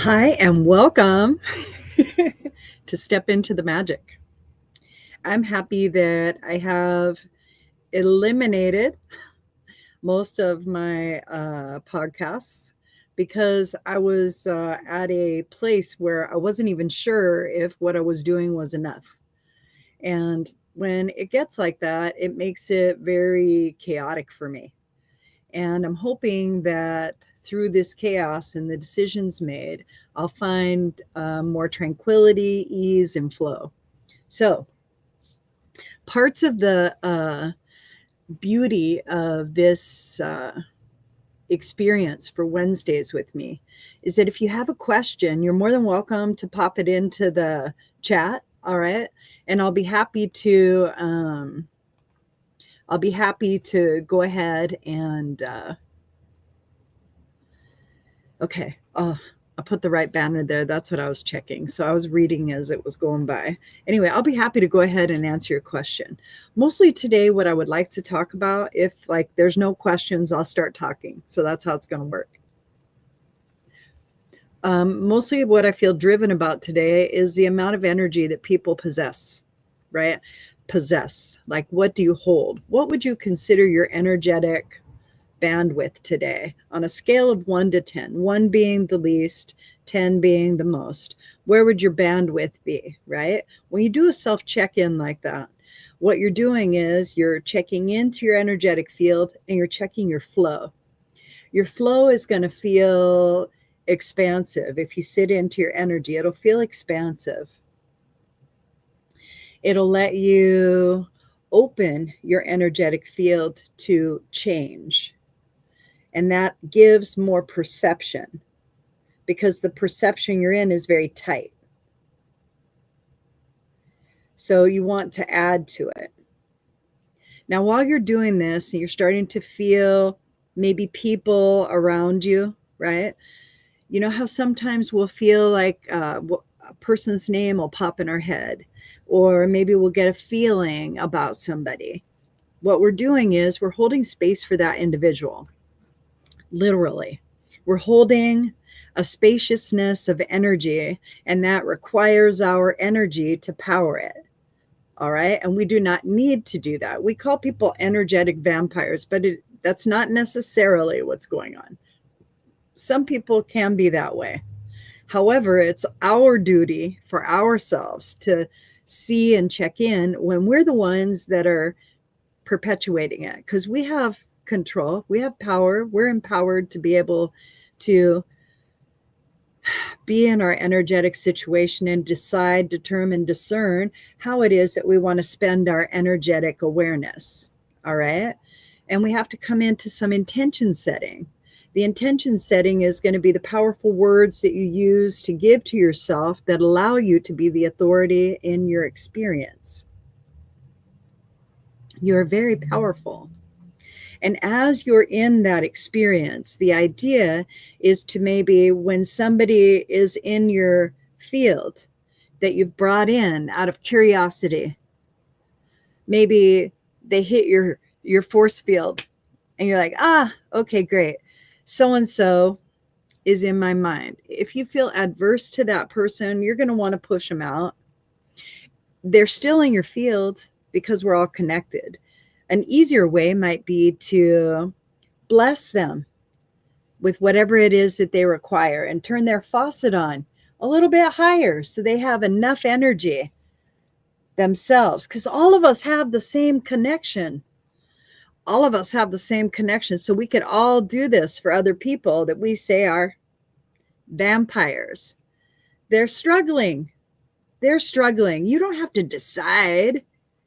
Hi, and welcome to Step Into the Magic. I'm happy that I have eliminated most of my podcasts because I was at a place where I wasn't even sure if what I was doing was enough. And when it gets like that, it makes it very chaotic for me. And I'm hoping that through this chaos and the decisions made, I'll find more tranquility, ease, and flow. So, parts of the beauty of this experience for Wednesdays with me is that if you have a question, you're more than welcome to pop it into the chat. All right. And I'll be happy to go ahead and okay. I put the right banner there. That's what I was checking. So I was reading as it was going by. Anyway, I'll be happy to go ahead and answer your question. Mostly today, what I would like to talk about, if like there's no questions, I'll start talking. So that's how it's going to work. Mostly what I feel driven about today is the amount of energy that people possess, right? Possess. Like, what do you hold? What would you consider your energetic bandwidth today on a scale of 1 to 10, 1 being the least, 10 being the most? Where would your bandwidth be, right? When you do a self check-in like that, what you're doing is you're checking into your energetic field and you're checking your flow. Your flow is going to feel expansive. If you sit into your energy, it'll feel expansive. It'll let you open your energetic field to change. And that gives more perception because the perception you're in is very tight. So you want to add to it. Now, while you're doing this and you're starting to feel maybe people around you, right? You know how sometimes we'll feel like a person's name will pop in our head, or maybe we'll get a feeling about somebody. What we're doing is we're holding space for that individual. Literally, we're holding a spaciousness of energy, and that requires our energy to power it. All right. And we do not need to do that. We call people energetic vampires, but that's not necessarily what's going on. Some people can be that way. However, it's our duty for ourselves to see and check in when we're the ones that are perpetuating it, because we have control, we have power, we're empowered to be able to be in our energetic situation and decide, determine, discern how it is that we want to spend our energetic awareness. All right. And we have to come into some intention setting. The intention setting is going to be the powerful words that you use to give to yourself that allow you to be the authority in your experience. You're very powerful. And as you're in that experience, the idea is to maybe when somebody is in your field that you've brought in out of curiosity, maybe they hit your force field and you're like, okay, great. So-and-so is in my mind. If you feel adverse to that person, you're going to want to push them out. They're still in your field because we're all connected. An easier way might be to bless them with whatever it is that they require and turn their faucet on a little bit higher so they have enough energy themselves, because all of us have the same connection. All of us have the same connection. So we could all do this for other people that we say are vampires. They're struggling. They're struggling. You don't have to decide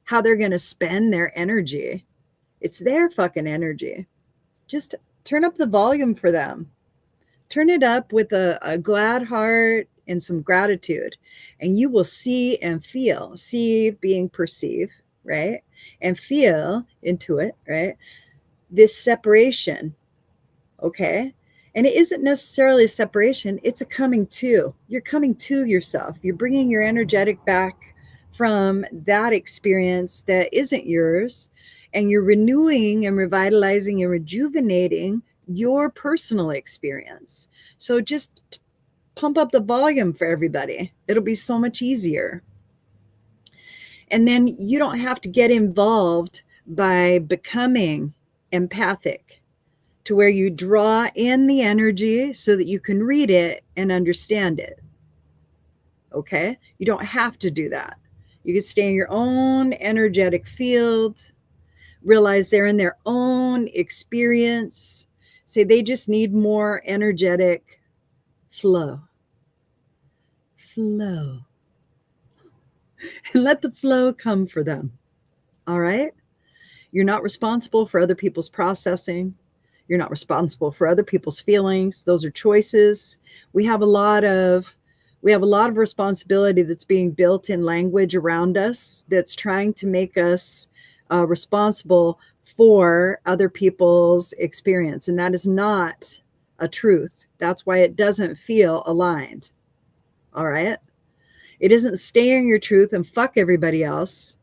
how they're going to spend their energy. It's their fucking energy. Just turn up the volume for them. Turn it up with a glad heart and some gratitude, and you will see and feel. See being perceive, right? And feel into it, right? This separation, okay? And it isn't necessarily a separation, it's a coming to. You're coming to yourself. You're bringing your energetic back from that experience that isn't yours, and you're renewing and revitalizing and rejuvenating your personal experience. So just pump up the volume for everybody. It'll be so much easier. And then you don't have to get involved by becoming empathic to where you draw in the energy so that you can read it and understand it. Okay? You don't have to do that. You can stay in your own energetic field, realize they're in their own experience. Say they just need more energetic flow. Flow. And let the flow come for them. All right? You're not responsible for other people's processing. You're not responsible for other people's feelings. Those are choices. We have a lot of responsibility that's being built in language around us that's trying to make us responsible for other people's experience. And that is not a truth. That's why it doesn't feel aligned. All right? It isn't stay in your truth and fuck everybody else.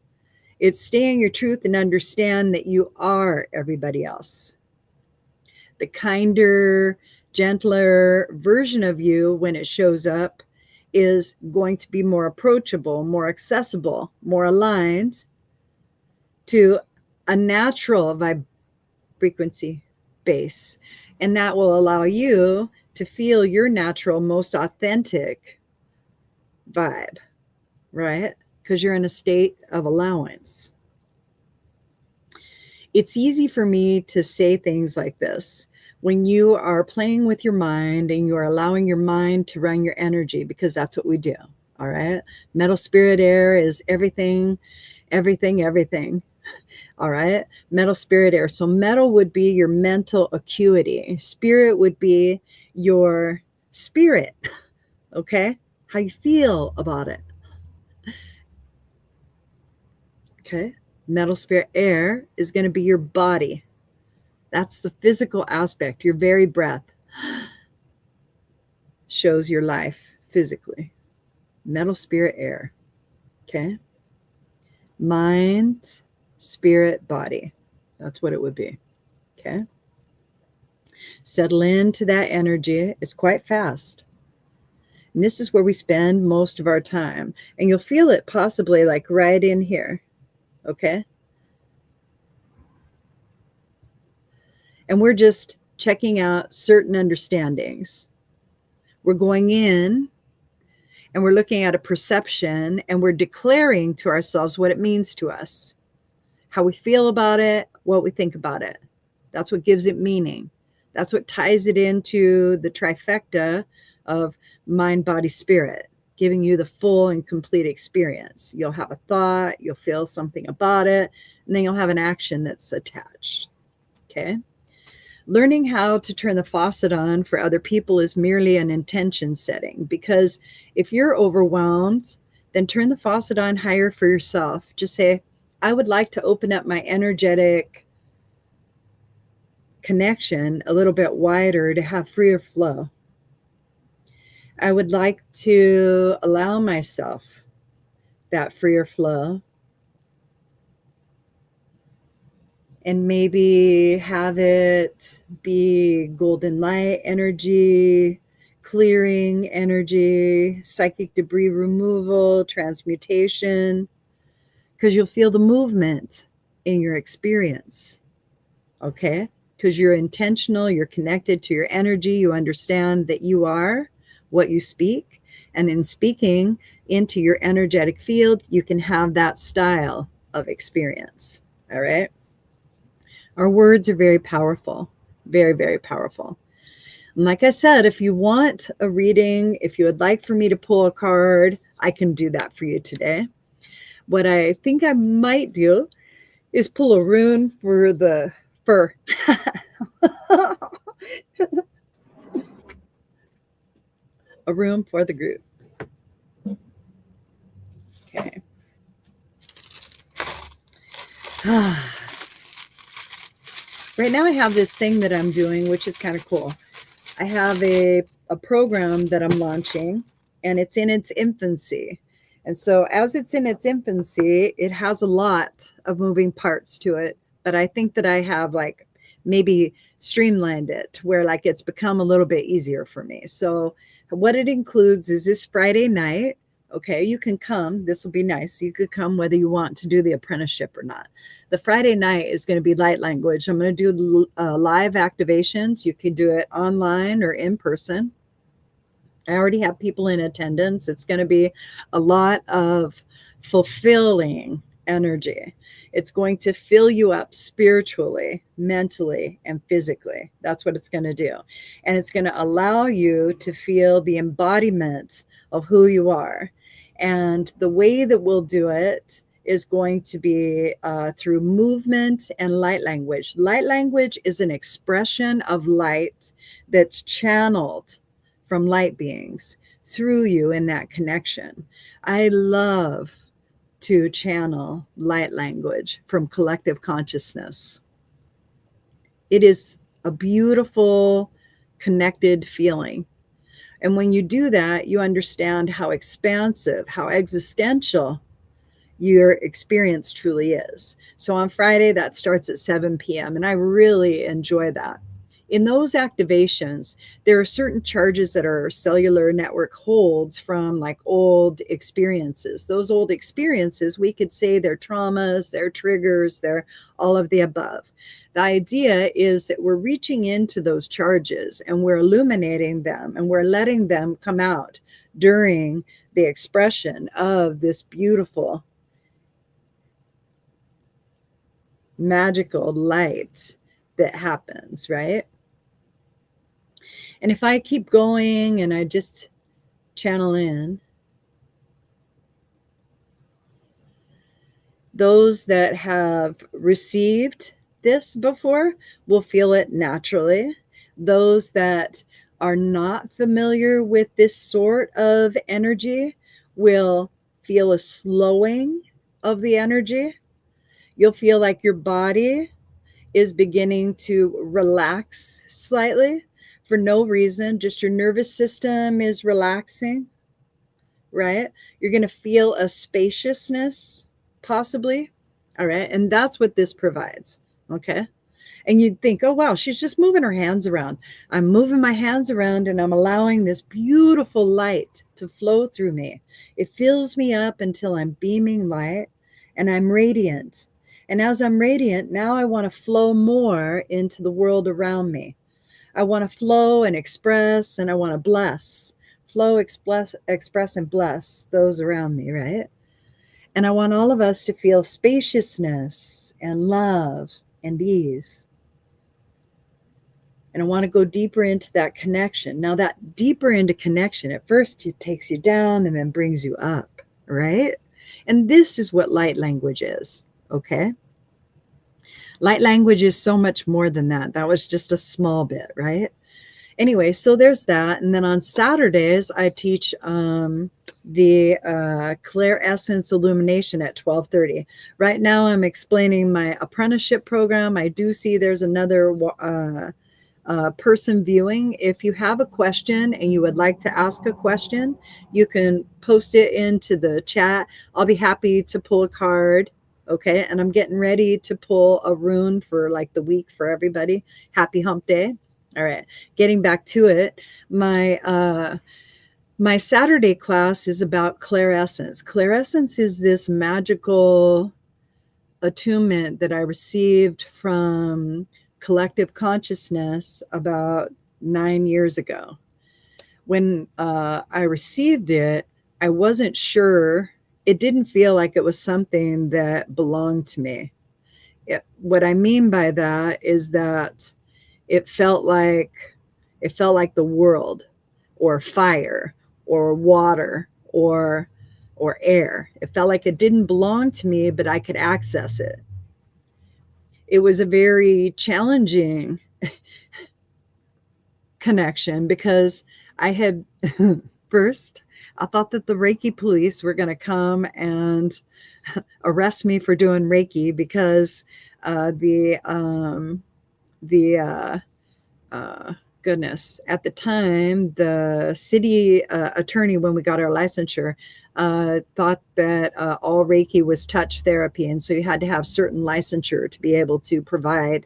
It's stay in your truth and understand that you are everybody else. The kinder, gentler version of you, when it shows up, is going to be more approachable, more accessible, more aligned to a natural frequency base. And that will allow you to feel your natural, most authentic vibe, right? Because you're in a state of allowance. It's easy for me to say things like this when you are playing with your mind and you are allowing your mind to run your energy, because that's what we do. All right. Metal, spirit, air is everything, everything, everything. All right. Metal, spirit, air. So metal would be your mental acuity. Spirit would be your spirit. Okay. How you feel about it. Okay. Metal, spirit, air is going to be your body. That's the physical aspect. Your very breath shows your life physically. Metal, spirit, air. Okay. Mind, spirit, body. That's what it would be. Okay. Settle into that energy. It's quite fast. And this is where we spend most of our time. And you'll feel it possibly like right in here. Okay. And we're just checking out certain understandings. We're going in and we're looking at a perception and we're declaring to ourselves what it means to us, how we feel about it, what we think about it. That's what gives it meaning. That's what ties it into the trifecta of mind, body, spirit, giving you the full and complete experience. You'll have a thought, you'll feel something about it, and then you'll have an action that's attached. Okay. Learning how to turn the faucet on for other people is merely an intention setting, because if you're overwhelmed, then turn the faucet on higher for yourself. Just say, I would like to open up my energetic connection a little bit wider to have freer flow. I would like to allow myself that freer flow and maybe have it be golden light energy, clearing energy, psychic debris removal, transmutation, because you'll feel the movement in your experience. Okay? Because you're intentional, you're connected to your energy, you understand that you are what you speak. And in speaking into your energetic field, you can have that style of experience. All right? Our words are very powerful, very, very powerful. And like I said, if you want a reading, if you would like for me to pull a card, I can do that for you today. What I think I might do is pull a rune for the fur. A rune for the group. Okay. Right now I have this thing that I'm doing, which is kind of cool. I have a program that I'm launching, and it's in its infancy. And so as it's in its infancy, it has a lot of moving parts to it. But I think that I have like maybe streamlined it to where like it's become a little bit easier for me. So what it includes is this Friday night. Okay, you can come. This will be nice. You could come whether you want to do the apprenticeship or not. The Friday night is going to be light language. I'm going to do live activations. You can do it online or in person. I already have people in attendance. It's going to be a lot of fulfilling energy. It's going to fill you up spiritually, mentally, and physically. That's what it's going to do. And it's going to allow you to feel the embodiment of who you are. And the way that we'll do it is going to be through movement and light language. Light language is an expression of light that's channeled from light beings through you in that connection. I love to channel light language from collective consciousness. It is a beautiful, connected feeling. And when you do that, you understand how expansive, how existential your experience truly is. So on Friday, that starts at 7 p.m. And I really enjoy that. In those activations, there are certain charges that our cellular network holds from like old experiences. Those old experiences, we could say they're traumas, they're triggers, they're all of the above. The idea is that we're reaching into those charges and we're illuminating them and we're letting them come out during the expression of this beautiful, magical light that happens, right? And if I keep going and I just channel in, those that have received this before will feel it naturally. Those that are not familiar with this sort of energy will feel a slowing of the energy. You'll feel like your body is beginning to relax slightly for no reason, just your nervous system is relaxing, right? You're going to feel a spaciousness, possibly, all right? And that's what this provides, okay? And you'd think, oh, wow, she's just moving her hands around. I'm moving my hands around and I'm allowing this beautiful light to flow through me. It fills me up until I'm beaming light and I'm radiant. And as I'm radiant, now I want to flow more into the world around me. I want to flow and express, and I want to bless. Flow, express, and bless those around me, right? And I want all of us to feel spaciousness and love and ease. And I want to go deeper into that connection. Now, that deeper into connection, at first it takes you down and then brings you up, right? And this is what light language is, okay? Light language is so much more than that. That was just a small bit, right? Anyway, so there's that. And then on Saturdays, I teach the clairessence illumination at 12:30. Right now, I'm explaining my apprenticeship program. I do see there's another person viewing. If you have a question and you would like to ask a question, you can post it into the chat. I'll be happy to pull a card. Okay, and I'm getting ready to pull a rune for like the week for everybody. Happy hump day. All right, getting back to it. My Saturday class is about clairessence. Clairessence is this magical attunement that I received from collective consciousness about 9 years ago. When I received it, I wasn't sure. It didn't feel like it was something that belonged to me. What I mean by that is that it felt like the world, or fire, or water, or air. It felt like it didn't belong to me, but I could access it. It was a very challenging connection because I had first, I thought that the Reiki police were going to come and arrest me for doing Reiki because goodness, at the time, the city attorney, when we got our licensure, thought that all Reiki was touch therapy. And so you had to have certain licensure to be able to provide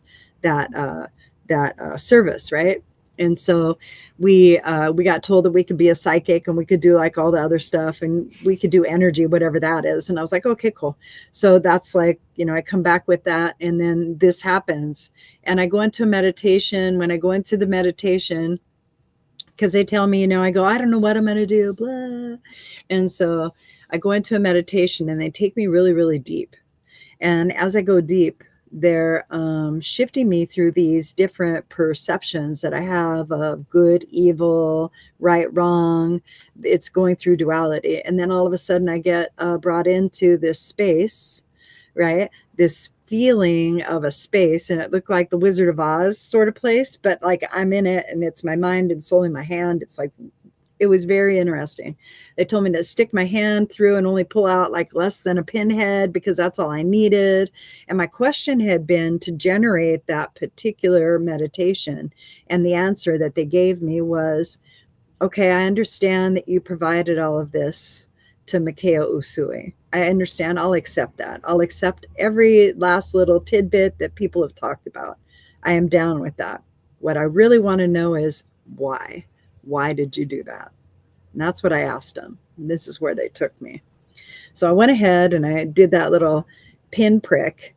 service, right? And so we got told that we could be a psychic and we could do like all the other stuff and we could do energy, whatever that is. And I was like, okay, cool. So that's like, I come back with that, and then this happens, and I go into a meditation. When I go into the meditation, because they tell me, I go, I don't know what I'm going to do, blah. And so I go into a meditation and they take me really, really deep. And as I go deep, they're shifting me through these different perceptions that I have of good, evil, right, wrong. It's going through duality. And then all of a sudden I get brought into this space, right? This feeling of a space, and it looked like the Wizard of Oz sort of place, but like I'm in it and it's my mind and soul in my hand. It's like, it was very interesting. They told me to stick my hand through and only pull out like less than a pinhead because that's all I needed. And my question had been to generate that particular meditation. And the answer that they gave me was, okay, I understand that you provided all of this to Mikao Usui. I understand. I'll accept that. I'll accept every last little tidbit that people have talked about. I am down with that. What I really want to know is why. Why did you do that? And that's what I asked them. And this is where they took me. So I went ahead and I did that little pinprick,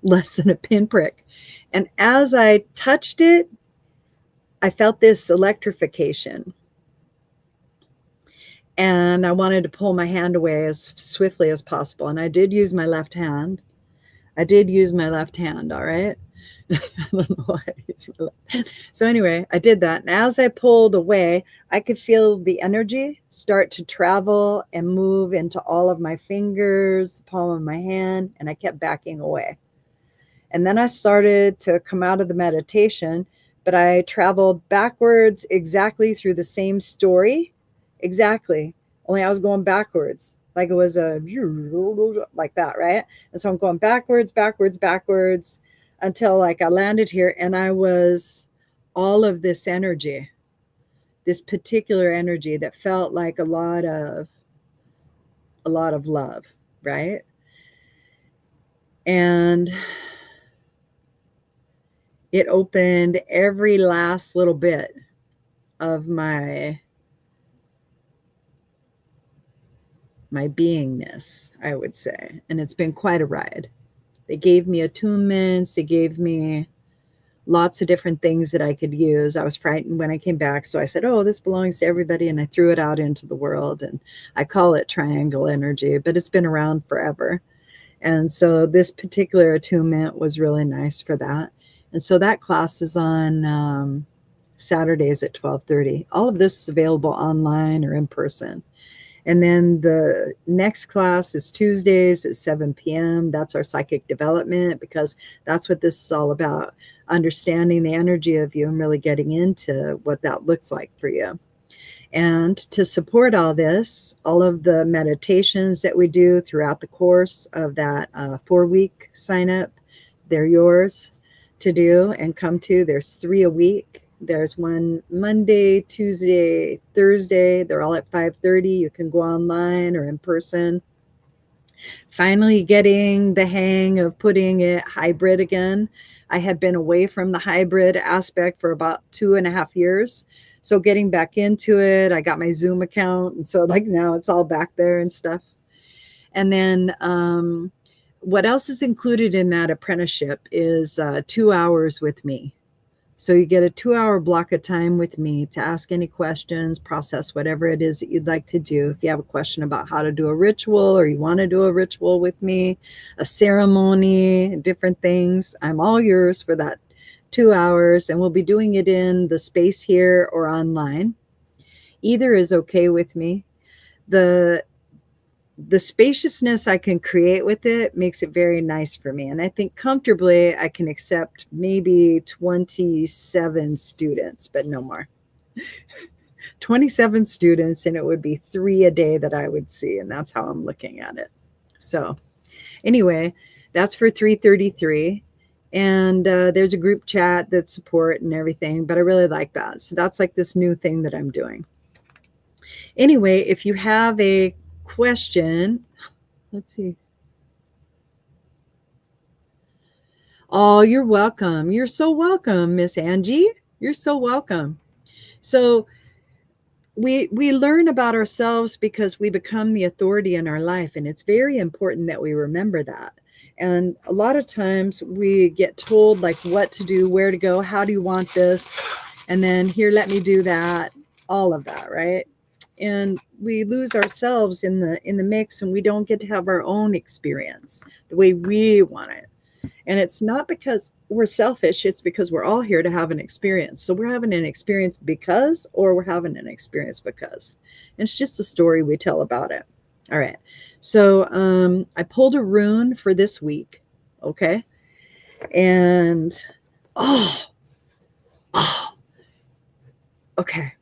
less than a pinprick. And as I touched it, I felt this electrification. And I wanted to pull my hand away as swiftly as possible. And I did use my left hand. All right? I don't know why I used my left hand. So anyway, I did that. And as I pulled away, I could feel the energy start to travel and move into all of my fingers, the palm of my hand, and I kept backing away. And then I started to come out of the meditation, but I traveled backwards exactly through the same story. Exactly. Only I was going backwards. Like it was like that, right? And so I'm going backwards until like I landed here, and I was all of this energy, this particular energy that felt like a lot of love, right? And it opened every last little bit of my beingness, I would say. And it's been quite a ride. They gave me attunements. They gave me lots of different things that I could use. I was frightened when I came back. So I said, oh, this belongs to everybody. And I threw it out into the world. And I call it triangle energy, but it's been around forever. And so this particular attunement was really nice for that. And so that class is on Saturdays at 12:30. All of this is available online or in person. And then the next class is Tuesdays at 7 p.m. That's our psychic development, because that's what this is all about, understanding the energy of you and really getting into what that looks like for you. And to support all this, all of the meditations that we do throughout the course of that 4-week sign up, they're yours to do and come to. There's 3 a week. There's one Monday, Tuesday, Thursday. They're all at 5:30. You can go online or in person. Finally getting the hang of putting it hybrid again. I had been away from the hybrid aspect for about 2.5 years. So getting back into it, I got my Zoom account. And so like now it's all back there and stuff. And then what else is included in that apprenticeship is 2 hours with me. So you get a 2-hour block of time with me to ask any questions, process whatever it is that you'd like to do. If you have a question about how to do a ritual, or you want to do a ritual with me, a ceremony, different things, I'm all yours for that 2 hours. And we'll be doing it in the space here or online. Either is okay with me. The spaciousness I can create with it makes it very nice for me. And I think comfortably I can accept maybe 27 students, but no more. 27 students, and it would be 3 a day that I would see. And that's how I'm looking at it. So anyway, that's for 333. And there's a group chat that support and everything, but I really like that. So that's like this new thing that I'm doing. Anyway, if you have a question, let's see. Oh, you're welcome. You're so welcome, Miss Angie. You're so welcome. So we learn about ourselves because we become the authority in our life, and it's very important that we remember that. And a lot of times we get told like what to do, where to go, how do you want this, and then here, let me do that, all of that, right? And we lose ourselves in the mix, and we don't get to have our own experience the way we want it. And it's not because we're selfish, it's because we're all here to have an experience. So we're having an experience because, or we're having an experience because. And it's just a story we tell about it. All right. So I pulled a rune for this week. Okay. And oh, oh, okay.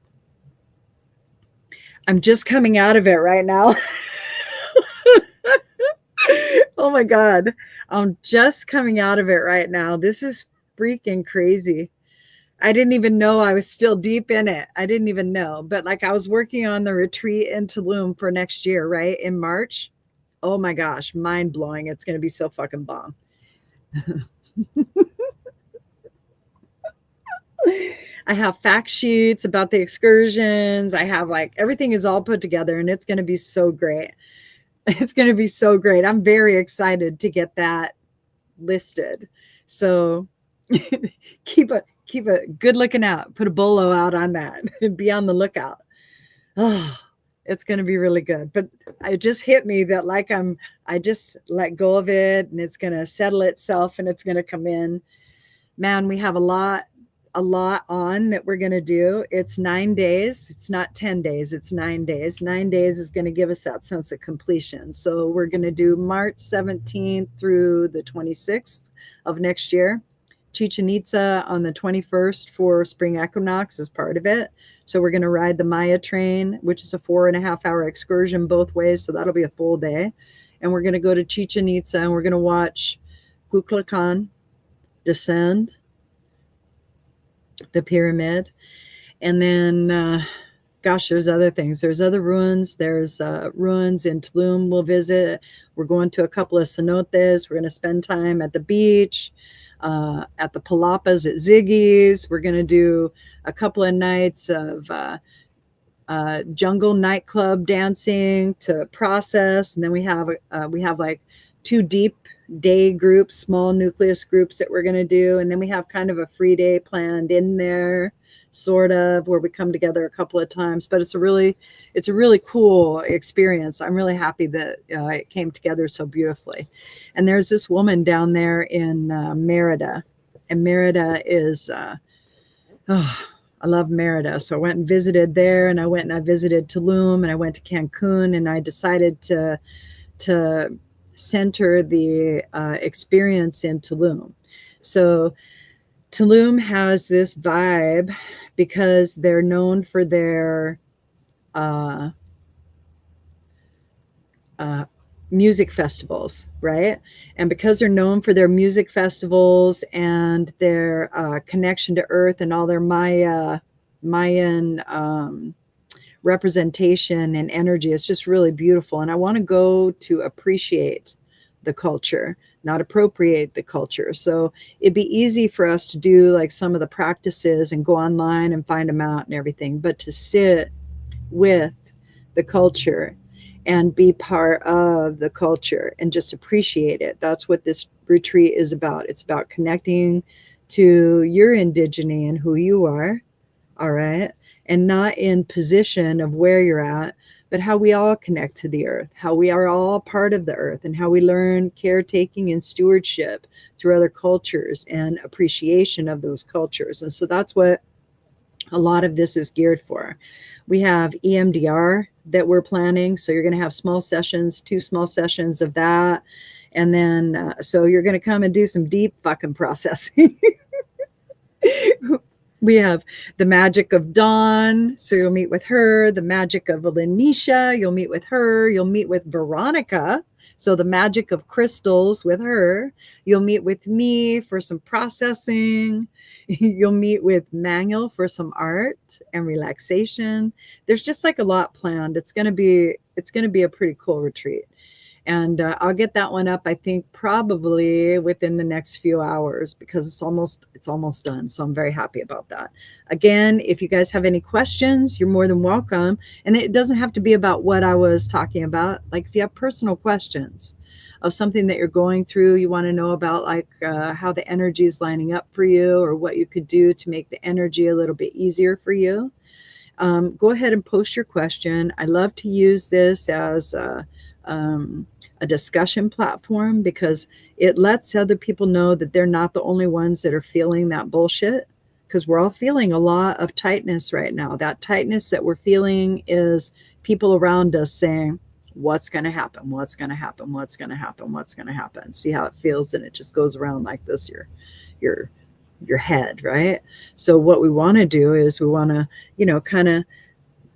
I'm just coming out of it right now. Oh my God. I'm just coming out of it right now. This is freaking crazy. I didn't even know I was still deep in it. I didn't even know. But like I was working on the retreat in Tulum for next year, right? In March. Oh my gosh, mind blowing. It's going to be so fucking bomb. I have fact sheets about the excursions. I have like everything is all put together, and it's going to be so great. It's going to be so great. I'm very excited to get that listed. So keep a good looking out. Put a bolo out on that. Be on the lookout. Oh, it's going to be really good. But it just hit me that like I just let go of it, and it's going to settle itself, and it's going to come in. Man, we have a lot on that we're going to do. It's 9 days. It's not 10 days. It's 9 days. 9 days is going to give us that sense of completion. So we're going to do March 17th through the 26th of next year. Chichen Itza on the 21st for spring equinox is part of it. So we're going to ride the Maya train, which is a 4.5 hour excursion both ways. So that'll be a full day. And we're going to go to Chichen Itza, and we're going to watch Kukulkan descend the pyramid. And then gosh, there's other things. There's other ruins. There's ruins in Tulum we'll visit. We're going to a couple of cenotes. We're going to spend time at the beach, at the palapas at Ziggy's. We're going to do a couple of nights of jungle nightclub dancing to process. And then we have like 2 deep day groups, small nucleus groups that we're going to do. And then we have kind of a free day planned in there, sort of, where we come together a couple of times. But it's a really cool experience. I'm really happy that it came together so beautifully. And there's this woman down there in Merida, and Merida is I love Merida. So I went and visited there, and I visited Tulum, and I went to Cancun, and I decided to center the experience in Tulum. So Tulum has this vibe because they're known for their music festivals, right? And because they're known for their music festivals and their connection to earth and all their Mayan representation and energy, it's just really beautiful. And I want to go to appreciate the culture, not appropriate the culture. So it'd be easy for us to do like some of the practices and go online and find them out and everything, but to sit with the culture and be part of the culture and just appreciate it. That's what this retreat is about. It's about connecting to your indigeneity and who you are, all right? And not in position of where you're at, but how we all connect to the earth, how we are all part of the earth, and how we learn caretaking and stewardship through other cultures and appreciation of those cultures. And so that's what a lot of this is geared for. We have EMDR that we're planning. So you're going to have small sessions, 2 small sessions of that. And then, so you're going to come and do some deep fucking processing. We have the magic of Dawn. So you'll meet with her. The magic of Lanisha. You'll meet with her. You'll meet with Veronica. So the magic of crystals with her. You'll meet with me for some processing. You'll meet with Manuel for some art and relaxation. There's just like a lot planned. It's going to be a pretty cool retreat. And I'll get that one up, I think, probably within the next few hours, because it's almost done. So I'm very happy about that. Again, if you guys have any questions, you're more than welcome. And it doesn't have to be about what I was talking about. Like if you have personal questions of something that you're going through, you want to know about, like how the energy is lining up for you, or what you could do to make the energy a little bit easier for you, go ahead and post your question. I love to use this as a discussion platform, because it lets other people know that they're not the only ones that are feeling that bullshit, because we're all feeling a lot of tightness right now. That tightness that we're feeling is people around us saying, what's going to happen? What's going to happen? What's going to happen? What's going to happen? See how it feels? And it just goes around like this, your your head, right? So what we want to do is we want to, kind of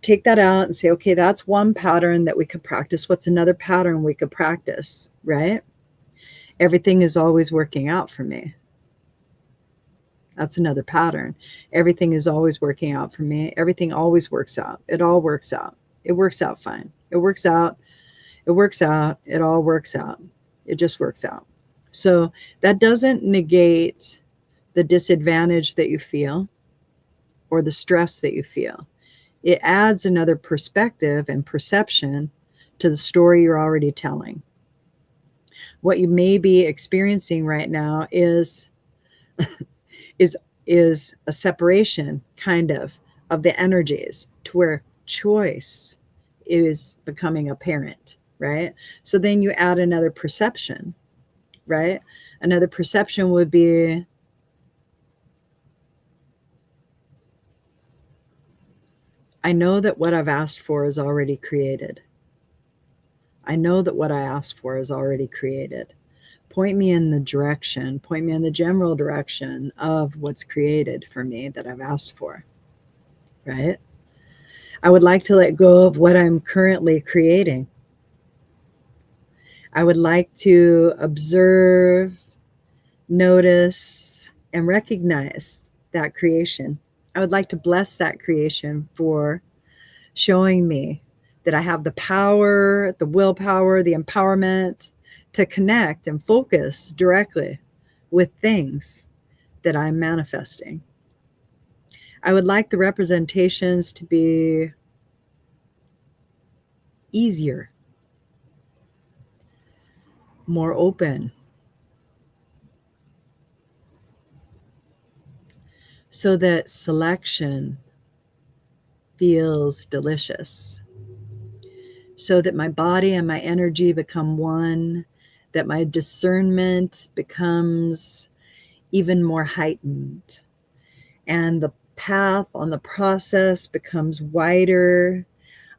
take that out and say, okay, that's one pattern that we could practice. What's another pattern we could practice, right? Everything is always working out for me. That's another pattern. Everything is always working out for me. Everything always works out. It all works out. It works out fine. It works out. It works out. It all works out. It just works out. So that doesn't negate the disadvantage that you feel or the stress that you feel. It adds another perspective and perception to the story you're already telling. What you may be experiencing right now is is a separation, kind of the energies, to where choice is becoming apparent, right? So then you add another perception, right? Another perception would be, I know that what I've asked for is already created. I know that what I asked for is already created. Point me in the direction, point me in the general direction of what's created for me that I've asked for, right? I would like to let go of what I'm currently creating. I would like to observe, notice, and recognize that creation. I would like to bless that creation for showing me that I have the power, the willpower, the empowerment to connect and focus directly with things that I'm manifesting. I would like the representations to be easier, more open, so that selection feels delicious, so that my body and my energy become one, that my discernment becomes even more heightened, and the path on the process becomes wider.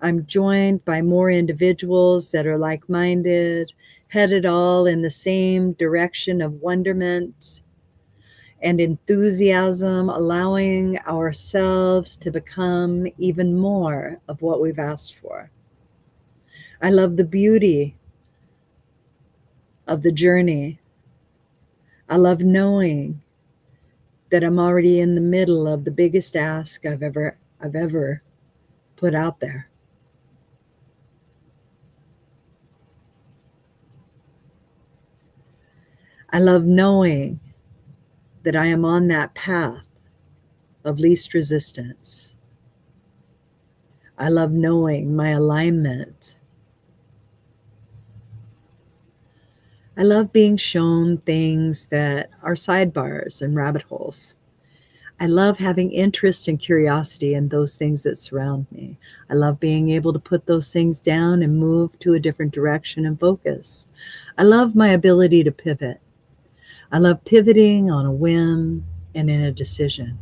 I'm joined by more individuals that are like-minded, headed all in the same direction of wonderment and enthusiasm, allowing ourselves to become even more of what we've asked for. I love the beauty of the journey. I love knowing that I'm already in the middle of the biggest ask I've ever put out there. I love knowing that I am on that path of least resistance. I love knowing my alignment. I love being shown things that are sidebars and rabbit holes. I love having interest and curiosity in those things that surround me. I love being able to put those things down and move to a different direction and focus. I love my ability to pivot. I love pivoting on a whim and in a decision.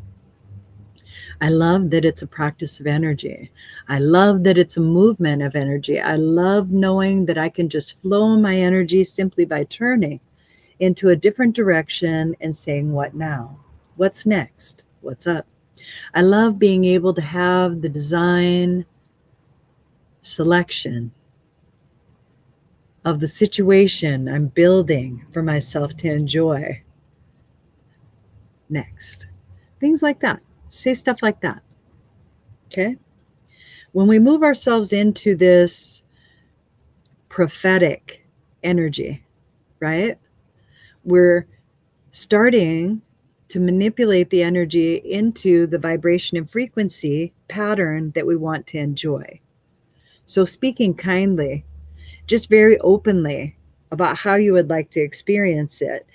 I love that it's a practice of energy. I love that it's a movement of energy. I love knowing that I can just flow my energy simply by turning into a different direction and saying, what now? What's next? What's up? I love being able to have the design selection of the situation I'm building for myself to enjoy next. Things like that. Say stuff like that. Okay? When we move ourselves into this prophetic energy, right? We're starting to manipulate the energy into the vibration and frequency pattern that we want to enjoy. So, speaking kindly, just very openly about how you would like to experience it,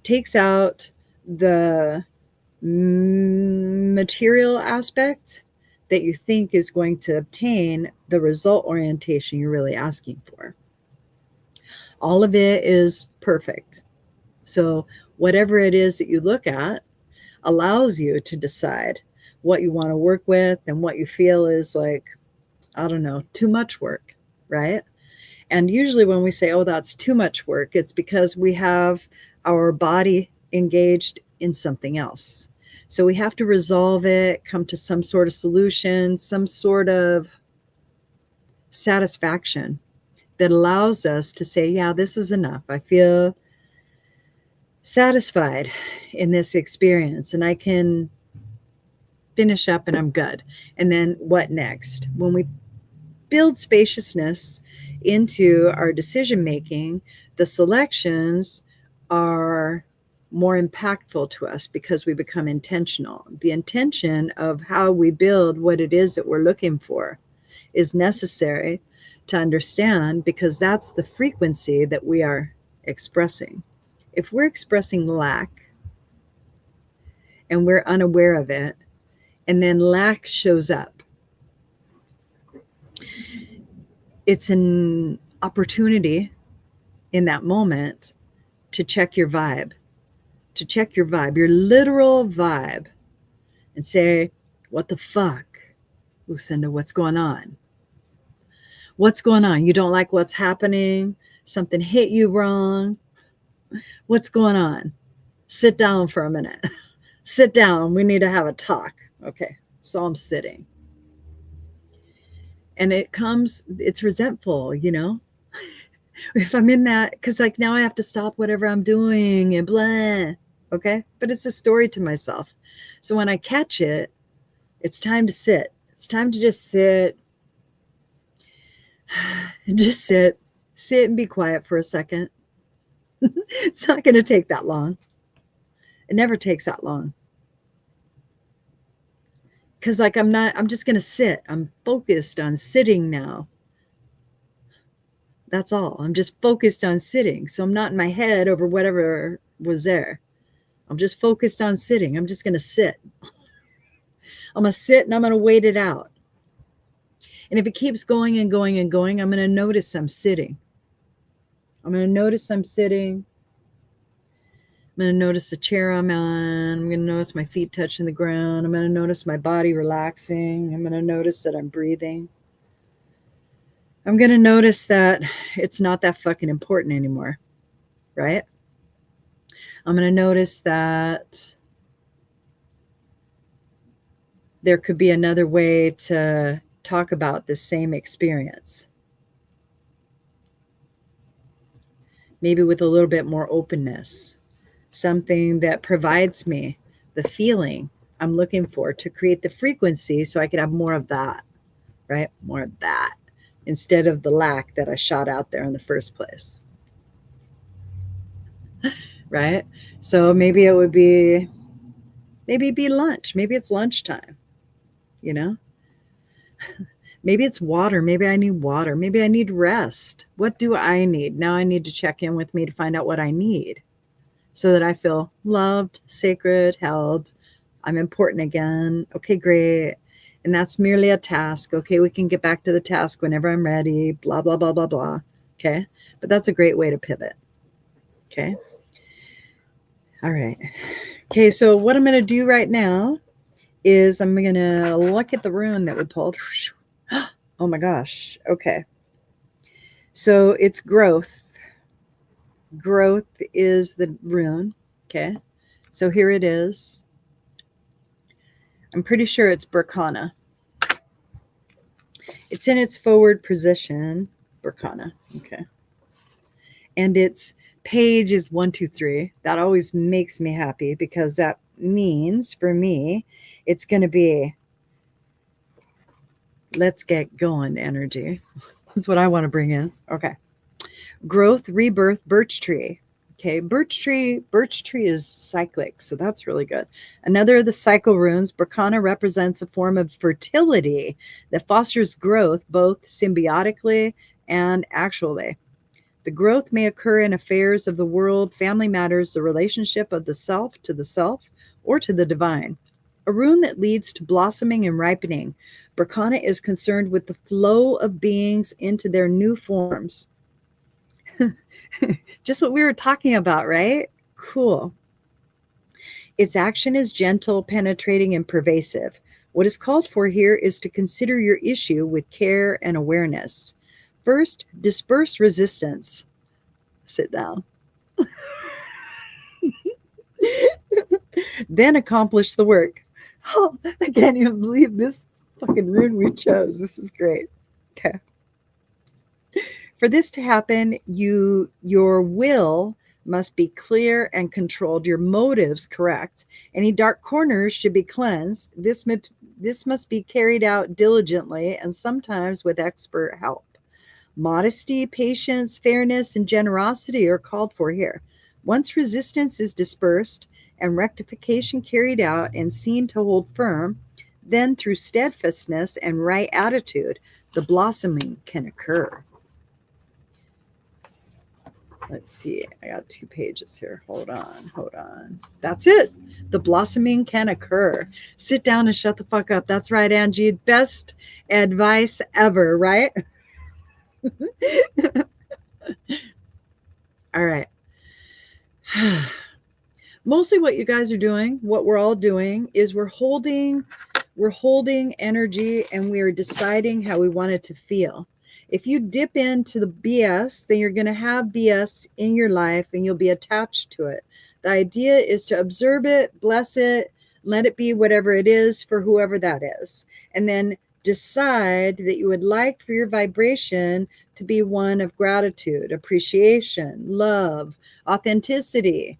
takes out the material aspect that you think is going to obtain the result orientation you're really asking for. All of it is perfect. So, whatever it is that you look at allows you to decide what you want to work with and what you feel is like, I don't know, too much work, right? And usually when we say, oh, that's too much work, it's because we have our body engaged in something else. So we have to resolve it, come to some sort of solution, some sort of satisfaction that allows us to say, yeah, this is enough. I feel satisfied in this experience and I can finish up and I'm good. And then what next? When we build spaciousness into our decision making, the selections are more impactful to us because we become intentional. The intention of how we build what it is that we're looking for is necessary to understand because that's the frequency that we are expressing. If we're expressing lack and we're unaware of it, and then lack shows up, it's an opportunity in that moment to check your vibe, your literal vibe, and say, what the fuck, Lucinda, what's going on? What's going on? You don't like what's happening? Something hit you wrong? What's going on? Sit down for a minute. Sit down. We need to have a talk. Okay, so I'm sitting. And it's resentful, you know? If I'm in that, because like now I have to stop whatever I'm doing and blah, okay? But it's a story to myself. So when I catch it, it's time to sit. It's time to just sit. Just sit and be quiet for a second. It's not going to take that long. It never takes that long. Because like I'm just going to sit. I'm focused on sitting now. That's all. I'm just focused on sitting. So I'm not in my head over whatever was there. I'm just focused on sitting. I'm just going to sit. I'm going to sit and I'm going to wait it out. And if it keeps going and going and going, I'm going to notice I'm sitting. I'm going to notice I'm sitting. I'm going to notice the chair I'm on. I'm going to notice my feet touching the ground. I'm going to notice my body relaxing. I'm going to notice that I'm breathing. I'm going to notice that it's not that fucking important anymore, right? I'm going to notice that there could be another way to talk about the same experience. Maybe with a little bit more openness. Something that provides me the feeling I'm looking for to create the frequency so I could have more of that, right? More of that instead of the lack that I shot out there in the first place, right? So maybe it'd be lunch. Maybe it's lunchtime, you know? Maybe it's water. Maybe I need water. Maybe I need rest. What do I need? Now I need to check in with me to find out what I need so that I feel loved, sacred, held. I'm important again. Okay, great. And that's merely a task. Okay, we can get back to the task whenever I'm ready, blah, blah, blah, blah, blah. Okay, but that's a great way to pivot. Okay. All right. Okay, so what I'm going to do right now is I'm going to look at the rune that we pulled. Oh my gosh. Okay. So it's growth. Growth is the rune. Okay. So here it is. I'm pretty sure it's Berkana. It's in its forward position, Berkana. Okay. And its page is 123. That always makes me happy because that means for me, it's going to be let's get going energy. That's what I want to bring in. Okay. Growth, rebirth, birch tree. Okay, birch tree is cyclic, so that's really good. Another of the cycle runes, Berkana represents a form of fertility that fosters growth both symbiotically and actually. The growth may occur in affairs of the world, family matters, the relationship of the self, or to the divine. A rune that leads to blossoming and ripening. Berkana is concerned with the flow of beings into their new forms. Just what we were talking about, right? Cool. Its action is gentle, penetrating, and pervasive. What is called for here is to consider your issue with care and awareness. First, disperse resistance. Sit down. Then accomplish the work. Oh, I can't even believe this fucking rune we chose. This is great. Okay. For this to happen, your will must be clear and controlled, your motives correct. Any dark corners should be cleansed. This must be carried out diligently and sometimes with expert help. Modesty, patience, fairness, and generosity are called for here. Once resistance is dispersed and rectification carried out and seen to hold firm, then through steadfastness and right attitude, the blossoming can occur. Let's see. I got 2 pages here. Hold on. That's it. The blossoming can occur. Sit down and shut the fuck up. That's right, Angie. Best advice ever, right? All right. Mostly what you guys are doing, what we're all doing, is we're holding energy and we are deciding how we want it to feel. If you dip into the BS, then you're going to have BS in your life and you'll be attached to it. The idea is to observe it, bless it, let it be whatever it is for whoever that is. And then decide that you would like for your vibration to be one of gratitude, appreciation, love, authenticity.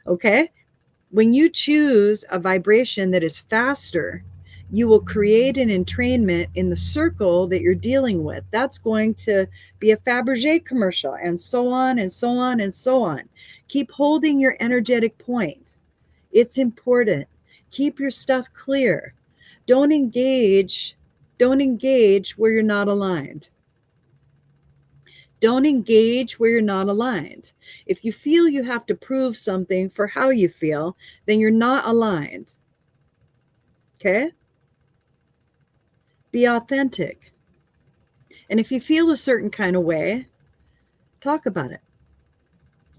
Okay? When you choose a vibration that is faster, you will create an entrainment in the circle that you're dealing with. That's going to be a Fabergé commercial, and so on and so on and so on. Keep holding your energetic point. It's important. Keep your stuff clear. Don't engage where you're not aligned. Don't engage where you're not aligned. If you feel you have to prove something for how you feel, then you're not aligned. Okay? Be authentic. And if you feel a certain kind of way, talk about it.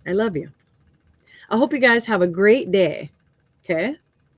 I love you. I hope you guys have a great day. Okay?